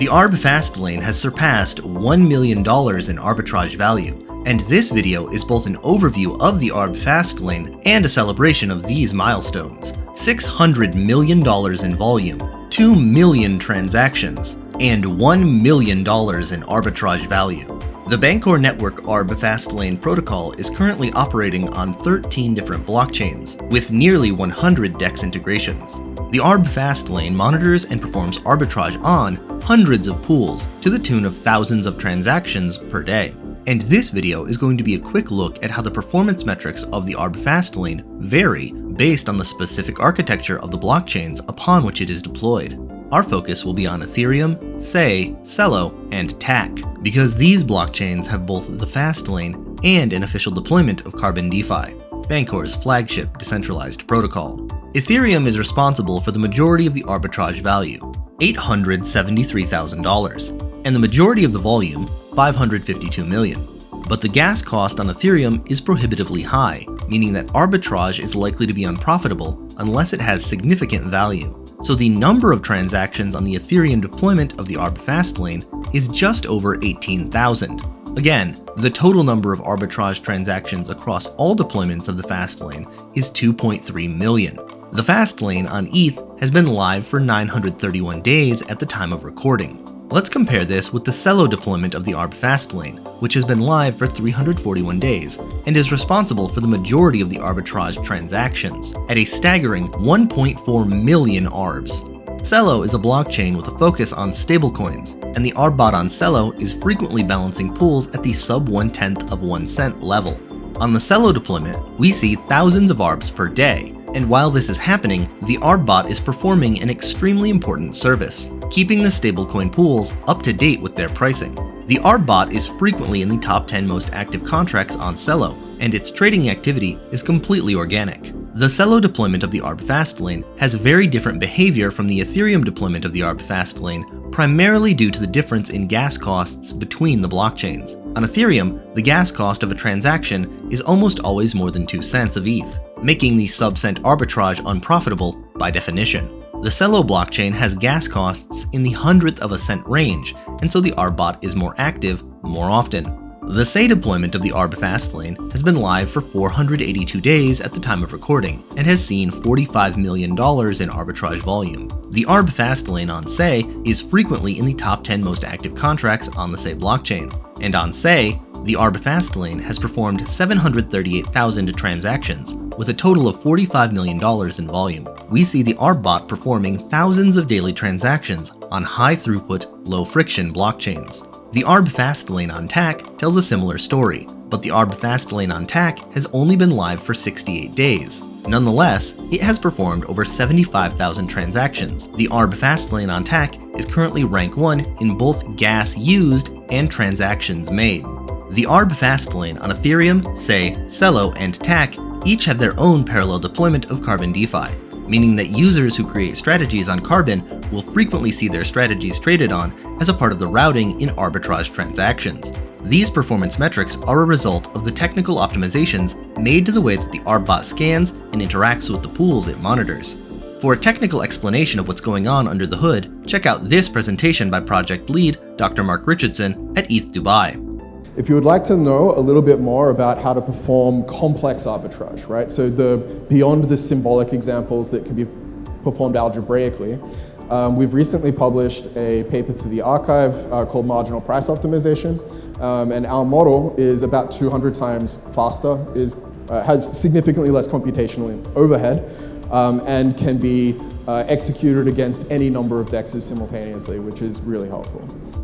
The ARB Fast Lane has surpassed $1 million in arbitrage value, and this video is both an overview of the ARB Fast Lane and a celebration of these milestones. $600 million in volume, 2 million transactions, and $1 million in arbitrage value. The Bancor network ARB Fast Lane protocol is currently operating on 13 different blockchains, with nearly 100 DEX integrations. The ARB Fast Lane monitors and performs arbitrage on hundreds of pools to the tune of thousands of transactions per day. And this video is going to be a quick look at how the performance metrics of the ARB Fast Lane vary based on the specific architecture of the blockchains upon which it is deployed. Our focus will be on Ethereum, Sei, Cello, and TAC, because these blockchains have both the Fast Lane and an official deployment of CarbonDefi, Bancor's flagship decentralized protocol. Ethereum is responsible for the majority of the arbitrage value, $873,000, and the majority of the volume, $552 million. But the gas cost on Ethereum is prohibitively high, meaning that arbitrage is likely to be unprofitable unless it has significant value. So the number of transactions on the Ethereum deployment of the ARB Fast Lane is just over 18,000. Again, the total number of arbitrage transactions across all deployments of the Fast Lane is 2.3 million. The Fast Lane on ETH has been live for 931 days at the time of recording. Let's compare this with the Cello deployment of the ARB Fast Lane, which has been live for 341 days and is responsible for the majority of the arbitrage transactions, at a staggering 1.4 million ARBs. Cello is a blockchain with a focus on stablecoins, and the ARB bot on Cello is frequently balancing pools at the sub 1/10 of 1 cent level. On the Cello deployment, we see thousands of ARBs per day, and while this is happening, the ARB bot is performing an extremely important service, keeping the stablecoin pools up to date with their pricing. The ARB bot is frequently in the top 10 most active contracts on Cello, and its trading activity is completely organic. The Cello deployment of the ARB Fast Lane has very different behavior from the Ethereum deployment of the ARB Fast Lane, primarily due to the difference in gas costs between the blockchains. On Ethereum, the gas cost of a transaction is almost always more than 2 cents of ETH, making the sub-cent arbitrage unprofitable by definition. The Cello blockchain has gas costs in the 100th of a cent range, and so the ARB bot is more active more often. The Sei deployment of the ARB Fast Lane has been live for 482 days at the time of recording, and has seen $45 million in arbitrage volume. The ARB Fast Lane on Sei is frequently in the top 10 most active contracts on the Sei blockchain, and on Sei, the ARB Fast Lane has performed 738,000 transactions, with a total of $45 million in volume. We see the ARB bot performing thousands of daily transactions on high-throughput, low-friction blockchains. The ARB Fast Lane on TAC tells a similar story, but the ARB Fast Lane on TAC has only been live for 68 days. Nonetheless, it has performed over 75,000 transactions. The ARB Fast Lane on TAC is currently rank 1 in both gas used and transactions made. The ARB Fast Lane on Ethereum, Sei, Cello, and TAC each have their own parallel deployment of CarbonDefi, meaning that users who create strategies on Carbon will frequently see their strategies traded on as a part of the routing in arbitrage transactions. These performance metrics are a result of the technical optimizations made to the way that the ARB bot scans and interacts with the pools it monitors. For a technical explanation of what's going on under the hood, check out this presentation by project lead Dr. Mark Richardson at ETH Dubai. If you would like to know a little bit more about how to perform complex arbitrage, right? So beyond the symbolic examples that can be performed algebraically, we've recently published a paper to the archive called Marginal Price Optimization, and our model is about 200 times faster, has significantly less computational overhead, and can be executed against any number of DEXs simultaneously, which is really helpful.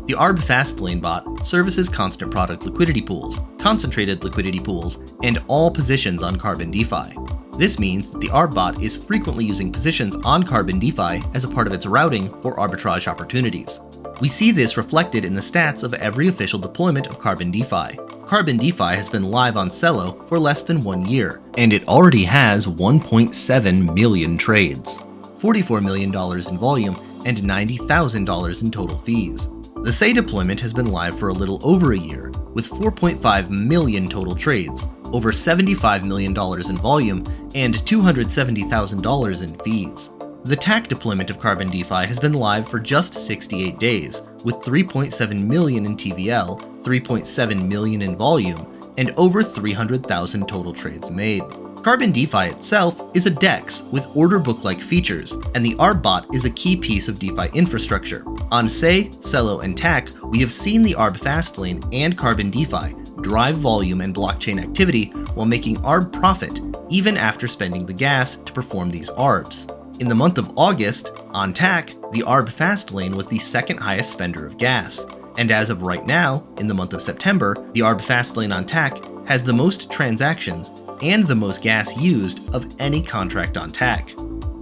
The ARB Fast Lane bot services constant product liquidity pools, concentrated liquidity pools, and all positions on CarbonDefi. This means that the ARB bot is frequently using positions on CarbonDefi as a part of its routing for arbitrage opportunities. We see this reflected in the stats of every official deployment of CarbonDefi. CarbonDefi has been live on Cello for less than 1 year, and it already has 1.7 million trades, $44 million in volume, and $90,000 in total fees. The Sei deployment has been live for a little over a year, with 4.5 million total trades, over $75 million in volume, and $270,000 in fees. The TAC deployment of CarbonDefi has been live for just 68 days, with 3.7 million in TVL, 3.7 million in volume, and over 300,000 total trades made. CarbonDefi itself is a DEX with order book-like features, and the ARB bot is a key piece of DeFi infrastructure. On Sei, Cello, and TAC, we have seen the ARB Fast Lane and CarbonDefi drive volume and blockchain activity while making ARB profit, even after spending the gas to perform these ARBs. In the month of August, on TAC, the ARB Fast Lane was the second highest spender of gas. And as of right now, in the month of September, the ARB Fast Lane on TAC has the most transactions and the most gas used of any contract on TAC.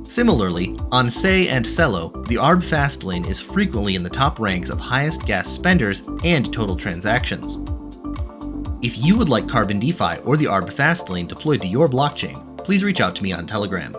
Similarly, on Sei and Cello, the ARB Fast Lane is frequently in the top ranks of highest gas spenders and total transactions. If you would like CarbonDefi or the ARB Fast Lane deployed to your blockchain, please reach out to me on Telegram.